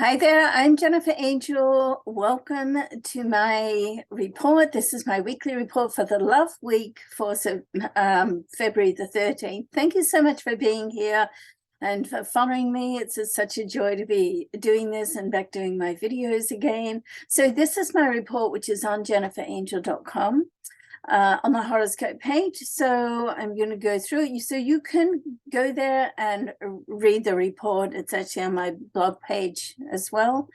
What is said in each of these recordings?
Hi there, I'm Jennifer Angel. Welcome to my report. This is my weekly report for the love week for February the 13th. Thank you so much for being here and for following me. It's such a joy to be doing this and back doing my videos again. So this is my report, which is on jenniferangel.com. On the horoscope page. So I'm going to go through it. So you can go there and read the report. It's actually on my blog page as well.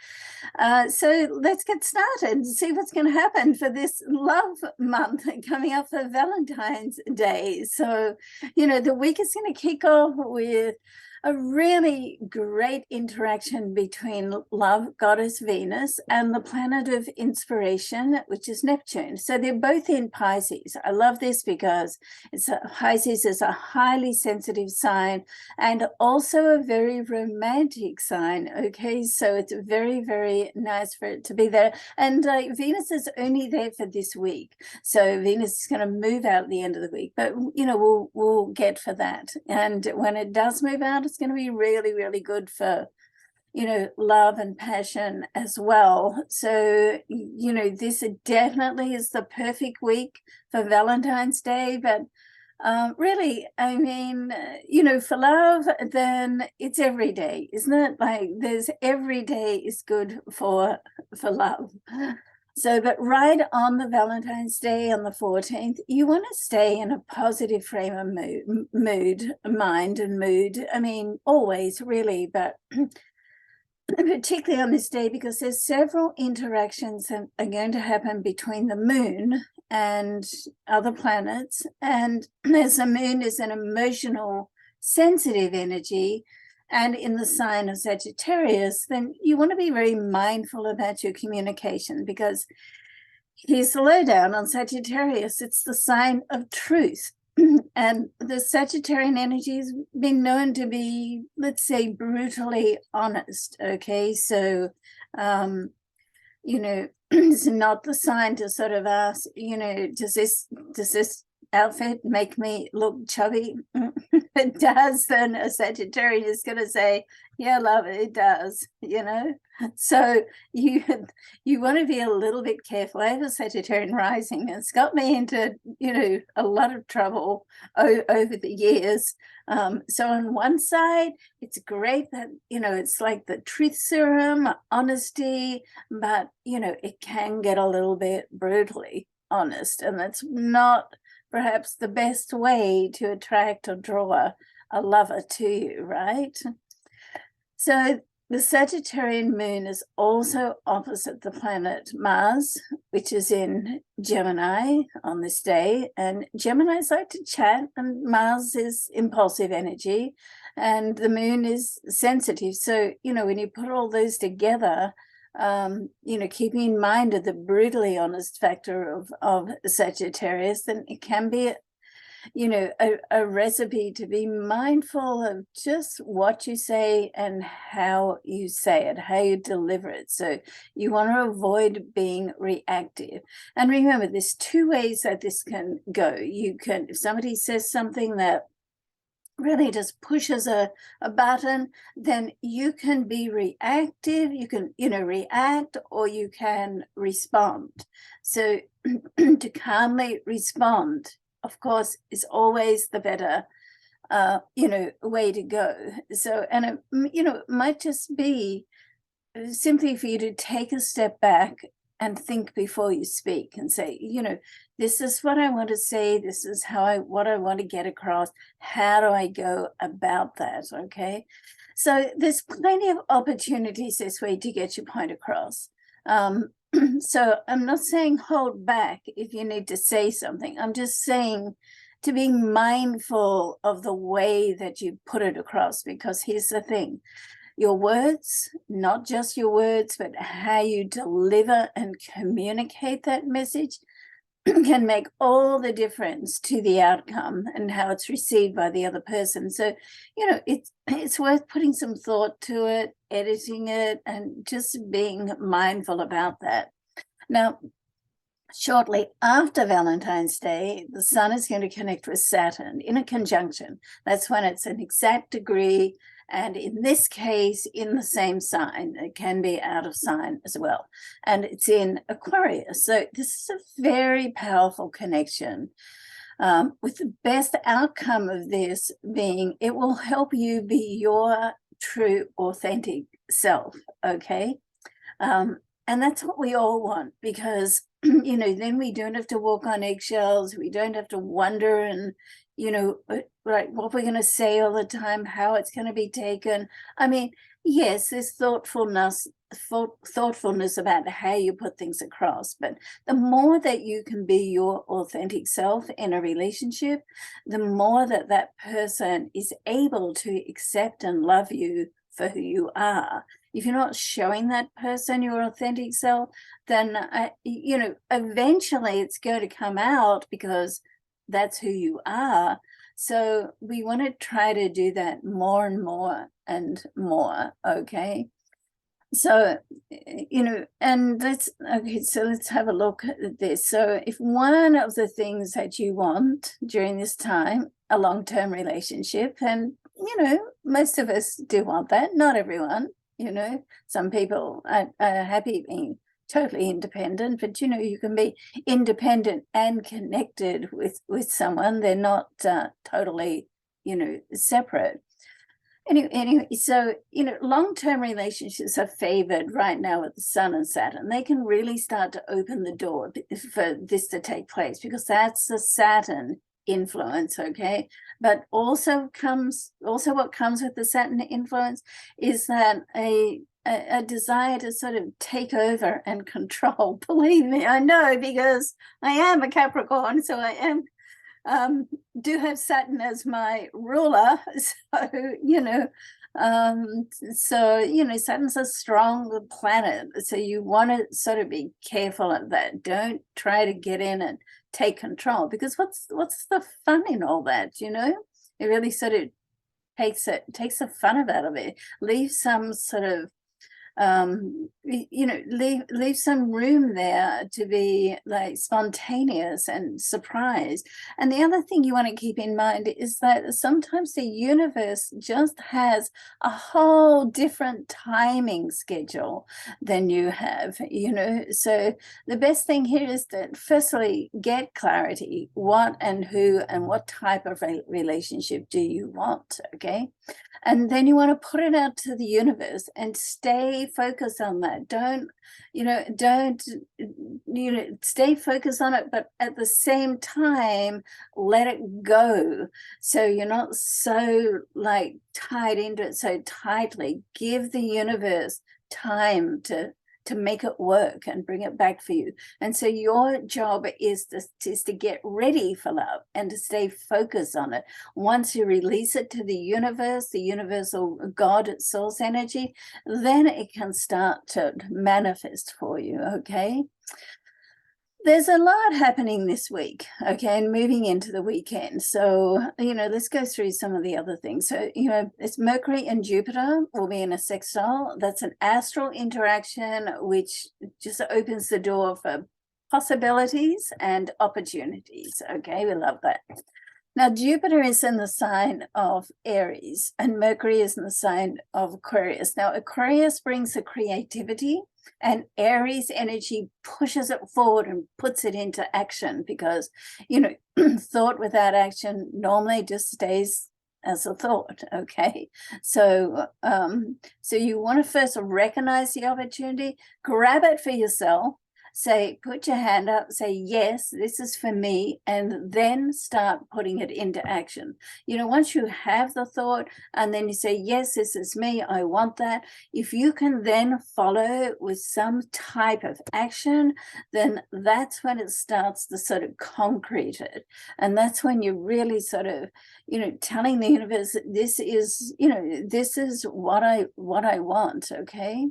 So let's get started and see what's going to happen for this love month coming up for Valentine's Day. So, the week is going to kick off with a really great interaction between love goddess Venus and the planet of inspiration, which is Neptune. So they're both in Pisces. I love this because Pisces is a highly sensitive sign and also a very romantic sign. Okay, so it's very, very nice for it to be there. And Venus is only there for this week. So Venus is going to move out at the end of the week, but we'll get for that. And when it does move out, it's going to be really, really good for, love and passion as well. So, this definitely is the perfect week for Valentine's Day. But really, I mean, for love, then it's every day, isn't it? Like every day is good for love. So, but right on the Valentine's Day on the 14th, you want to stay in a positive frame of mind and mood. I mean, always really, but particularly on this day, because there's several interactions that are going to happen between the moon and other planets. And as the moon is an emotional, sensitive energy, and in the sign of Sagittarius, then you want to be very mindful about your communication, because here's the lowdown on Sagittarius. It's the sign of truth. And the Sagittarian energy has been known to be, let's say, brutally honest. Okay, so, it's not the sign to sort of ask, does this outfit make me look chubby? If it does, then a Sagittarian is going to say, yeah, love, it does, So you want to be a little bit careful. I have a Sagittarian rising. It's got me into, a lot of trouble over the years. So on one side, it's great that, it's like the truth serum, honesty, but, it can get a little bit brutally honest. And that's not perhaps the best way to attract or draw a lover to you, right? So the Sagittarian moon is also opposite the planet Mars, which is in Gemini on this day. And Geminis like to chat, and Mars is impulsive energy, and the moon is sensitive. So, when you put all those together, keeping in mind the brutally honest factor of Sagittarius, then it can be a recipe to be mindful of just what you say and how you say it, how you deliver it. So you want to avoid being reactive. And remember, there's two ways that this can go. You can, if somebody says something that really just pushes a button, then you can be reactive, you can, react, or you can respond. So to calmly respond, of course, is always the better, way to go. So, and it might just be simply for you to take a step back and think before you speak and say, this is what I want to say. This is what I want to get across. How do I go about that? Okay. So there's plenty of opportunities this way to get your point across. So I'm not saying hold back if you need to say something. I'm just saying to be mindful of the way that you put it across, because here's the thing. Your words, not just your words, but how you deliver and communicate that message can make all the difference to the outcome and how it's received by the other person. So, it's worth putting some thought to it, editing it, and just being mindful about that. Now, shortly after Valentine's Day, the sun is going to connect with Saturn in a conjunction. That's when it's an exact degree, And in this case, in the same sign. It can be out of sign as well. And it's in Aquarius. So this is a very powerful connection. With the best outcome of this being, it will help you be your true, authentic self, okay? And that's what we all want, because, you know, then we don't have to walk on eggshells. We don't have to wonder and, you know, right, what we're going to say all the time, how it's going to be taken. I mean, yes, there's thoughtfulness about how you put things across, but the more that you can be your authentic self in a relationship, the more that that person is able to accept and love you for who you are. If you're not showing that person your authentic self, then, you know, eventually it's going to come out, because that's who you are. So we want to try to do that more and more and more, okay? So, you know, and so let's have a look at this. So if one of the things that you want during this time, a long-term relationship, and, you know, most of us do want that, not everyone, you know, some people are happy being totally independent, but, you know, you can be independent and connected with someone. They're not totally, you know, separate. Anyway, so, you know, long-term relationships are favored right now with the Sun and Saturn. They can really start to open the door for this to take place, because that's the Saturn influence, okay? But also what comes with the Saturn influence is that a desire to sort of take over and control. Believe me, I know, because I am a Capricorn, so I am do have Saturn as my ruler. So, you know, Saturn's a strong planet. So you want to sort of be careful of that. Don't try to get in and take control, because what's the fun in all that, you know? It really sort of takes the fun out of it. Leave some sort of you know, leave some room there to be like spontaneous and surprised. And the other thing you want to keep in mind is that sometimes the universe just has a whole different timing schedule than you have, you know. So the best thing here is to firstly get clarity. What and who and what type of relationship do you want, okay? And then you want to put it out to the universe and stay focused on that. Don't stay focused on it, but at the same time, let it go. So you're not so like tied into it so tightly. Give the universe time to make it work and bring it back for you. And so your job is to get ready for love and to stay focused on it. Once you release it to the universe, the universal God, source energy, then it can start to manifest for you, okay? There's a lot happening this week, okay, and moving into the weekend. So, you know, let's go through some of the other things. So, you know, it's Mercury and Jupiter will be in a sextile. That's an astral interaction, which just opens the door for possibilities and opportunities, okay? We love that. Now, Jupiter is in the sign of Aries and Mercury is in the sign of Aquarius. Now, Aquarius brings the creativity, and Aries energy pushes it forward and puts it into action, because, you know, thought without action normally just stays as a thought, okay? So, so you want to first recognize the opportunity, grab it for yourself, say, put your hand up, say, yes, this is for me, and then start putting it into action. You know, once you have the thought and then you say, yes, this is me, I want that. If you can then follow with some type of action, then that's when it starts to sort of concrete it. And that's when you're really sort of, you know, telling the universe that this is, you know, this is what I want, okay?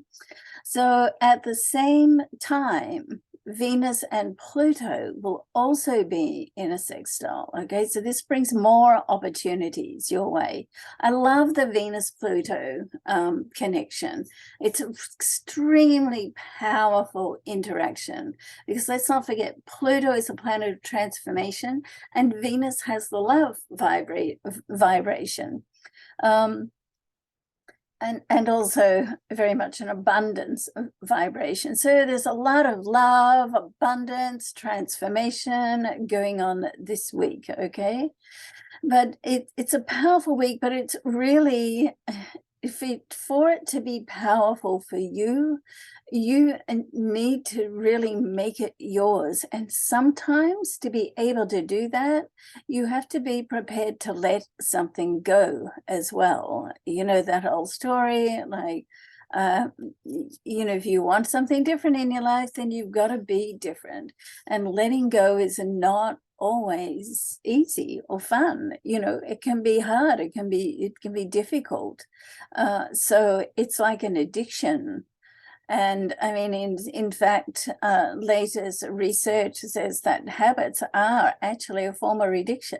So at the same time, Venus and Pluto will also be in a sextile, okay? So this brings more opportunities your way. I love the Venus-Pluto connection. It's an extremely powerful interaction, because let's not forget, Pluto is a planet of transformation and Venus has the love vibration. and also very much an abundance vibration. So there's a lot of love, abundance, transformation going on this week, okay? But it's a powerful week, but it's really, for it to be powerful for you, you need to really make it yours. And sometimes to be able to do that, you have to be prepared to let something go as well. You know, that whole story, like, you know, if you want something different in your life, then you've got to be different. And letting go is not always easy or fun. You know, it can be hard, it can be difficult. So it's like an addiction. And I mean, in fact, latest research says that habits are actually a form of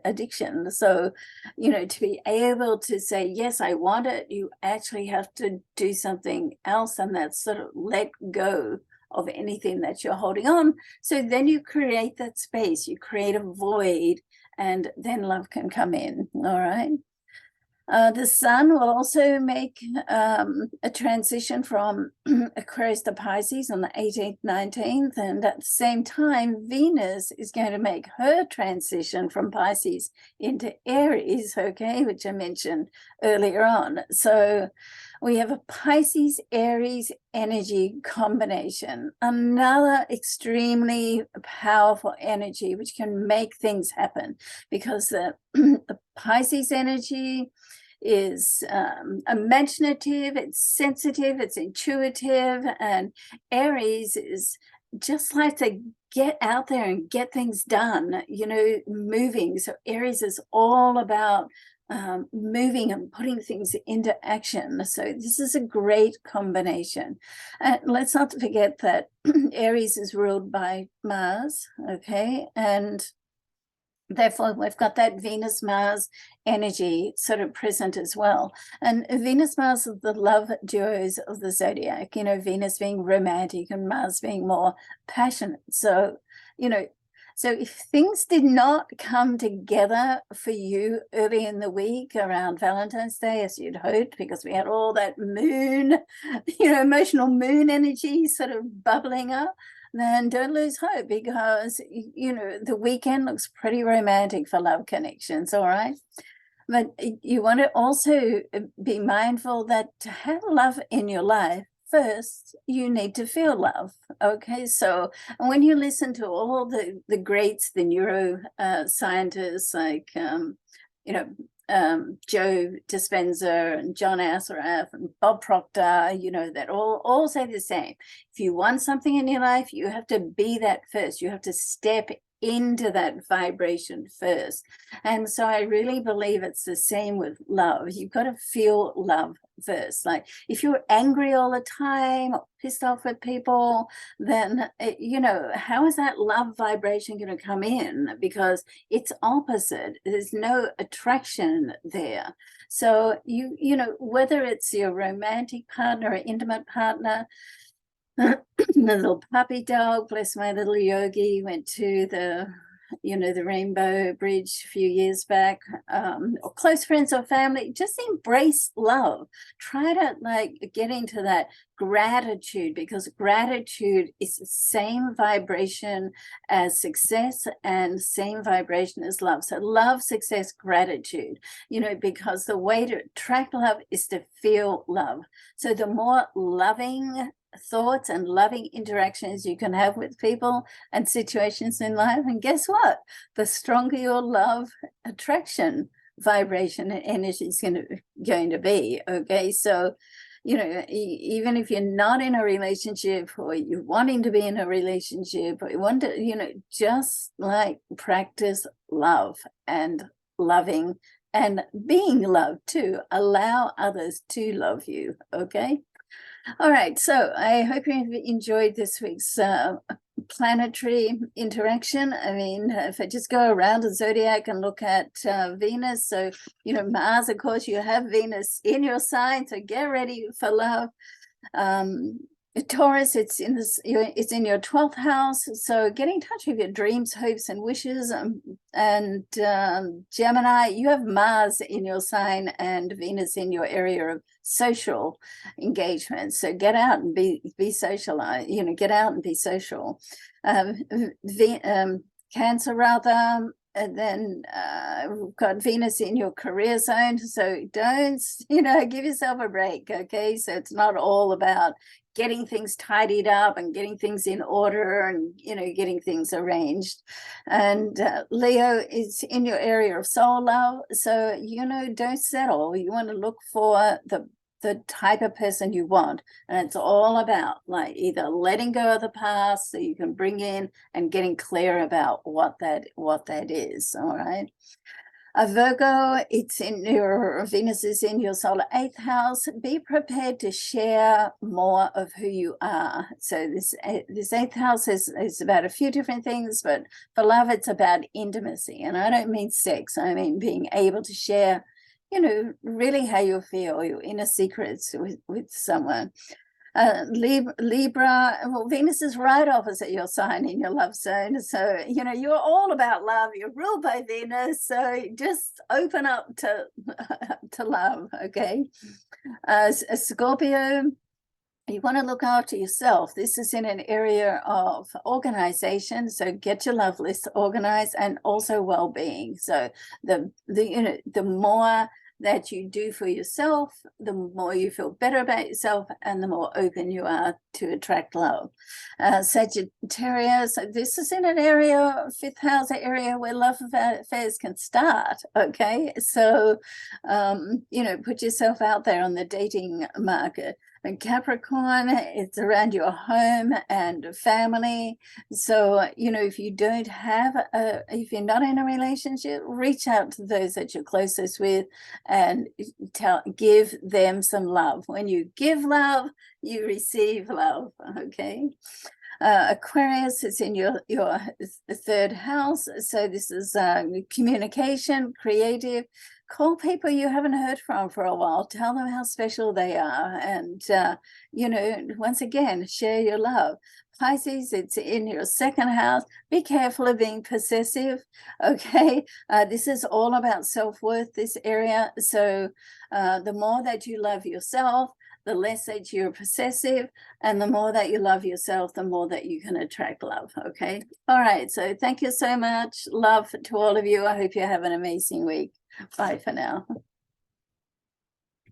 addiction. So, you know, to be able to say, yes, I want it, you actually have to do something else, and that's sort of let go of anything that you're holding on. So then you create that space, you create a void, and then love can come in. All right. The sun will also make a transition from Aquarius to Pisces on the 18th, 19th. And at the same time, Venus is going to make her transition from Pisces into Aries, okay, which I mentioned earlier on. So we have a Pisces-Aries energy combination, another extremely powerful energy which can make things happen, because the Pisces energy is imaginative, it's sensitive, it's intuitive, and Aries is just like to get out there and get things done, you know, moving. So Aries is all about moving and putting things into action. So this is a great combination. Let's not forget that Aries is ruled by Mars, okay? And therefore, we've got that Venus-Mars energy sort of present as well. And Venus-Mars are the love duos of the zodiac, you know, Venus being romantic and Mars being more passionate. So, you know, so if things did not come together for you early in the week around Valentine's Day, as you'd hoped, because we had all that moon, you know, emotional moon energy sort of bubbling up, then don't lose hope, because, you know, the weekend looks pretty romantic for love connections, all right? But you want to also be mindful that to have love in your life, first, you need to feel love, okay? So when you listen to all the greats, the neuro scientists like, you know, Joe Dispenza and John Assaraf and Bob Proctor, you know, that all say the same. If you want something in your life, you have to be that first. You have to step into that vibration first. And so I really believe it's the same with love. You've got to feel love first. Like if you're angry all the time, or pissed off with people, then, you know, how is that love vibration going to come in? Because it's opposite. There's no attraction there. So you know, whether it's your romantic partner or intimate partner, the little puppy dog, bless my little Yogi, went to the, you know, the Rainbow Bridge a few years back, or close friends or family, just embrace love. Try to like get into that gratitude, because gratitude is the same vibration as success and same vibration as love. So love, success, gratitude, you know, because the way to attract love is to feel love. So the more loving thoughts and loving interactions you can have with people and situations in life, and guess what, the stronger your love attraction vibration and energy is going to be, okay? So, you know, even if you're not in a relationship, or you're wanting to be in a relationship, or you want to, you know, just like practice love and loving and being loved too. Allow others to love you, okay? All right, so I hope you've enjoyed this week's planetary interaction. I mean, if I just go around the zodiac and look at Venus, so, you know, Mars, of course, you have Venus in your sign, so get ready for love. Taurus, it's in this. It's in your 12th house. So get in touch with your dreams, hopes, and wishes. And Gemini, you have Mars in your sign and Venus in your area of social engagement. So get out and be social. Get out and be social. Cancer, rather. And then we've got Venus in your career zone. So don't, give yourself a break. Okay. So it's not all about getting things tidied up and getting things in order and, getting things arranged. And Leo is in your area of soul love. So, don't settle. You want to look for the type of person you want. And it's all about like either letting go of the past so you can bring in and getting clear about what that is. All right. Virgo, it's in your Venus is in your solar 8th house. Be prepared to share more of who you are. So this 8th house is about a few different things, but for love, it's about intimacy. And I don't mean sex. I mean being able to share, really how you feel, your inner secrets with someone. Libra, well, Venus is right opposite your sign in your love zone. So, you're all about love. You're ruled by Venus. So just open up to love, okay? Scorpio, you want to look after yourself. This is in an area of organization. So get your love list organized and also well-being. So the more that you do for yourself, the more you feel better about yourself and the more open you are to attract love. Sagittarius, this is in an area, 5th house area where love affairs can start, okay? So, put yourself out there on the dating market. And Capricorn, it's around your home and family. So, if you don't have if you're not in a relationship, reach out to those that you're closest with and give them some love. When you give love, you receive love, okay? Aquarius is in your 3rd house. So this is communication, creative. Call people you haven't heard from for a while. Tell them how special they are. And, once again, share your love. Pisces, it's in your 2nd house. Be careful of being possessive, okay? This is all about self-worth, this area. So the more that you love yourself, the less that you're possessive, and the more that you love yourself, the more that you can attract love, okay? All right, so thank you so much. Love to all of you. I hope you have an amazing week. Bye for now.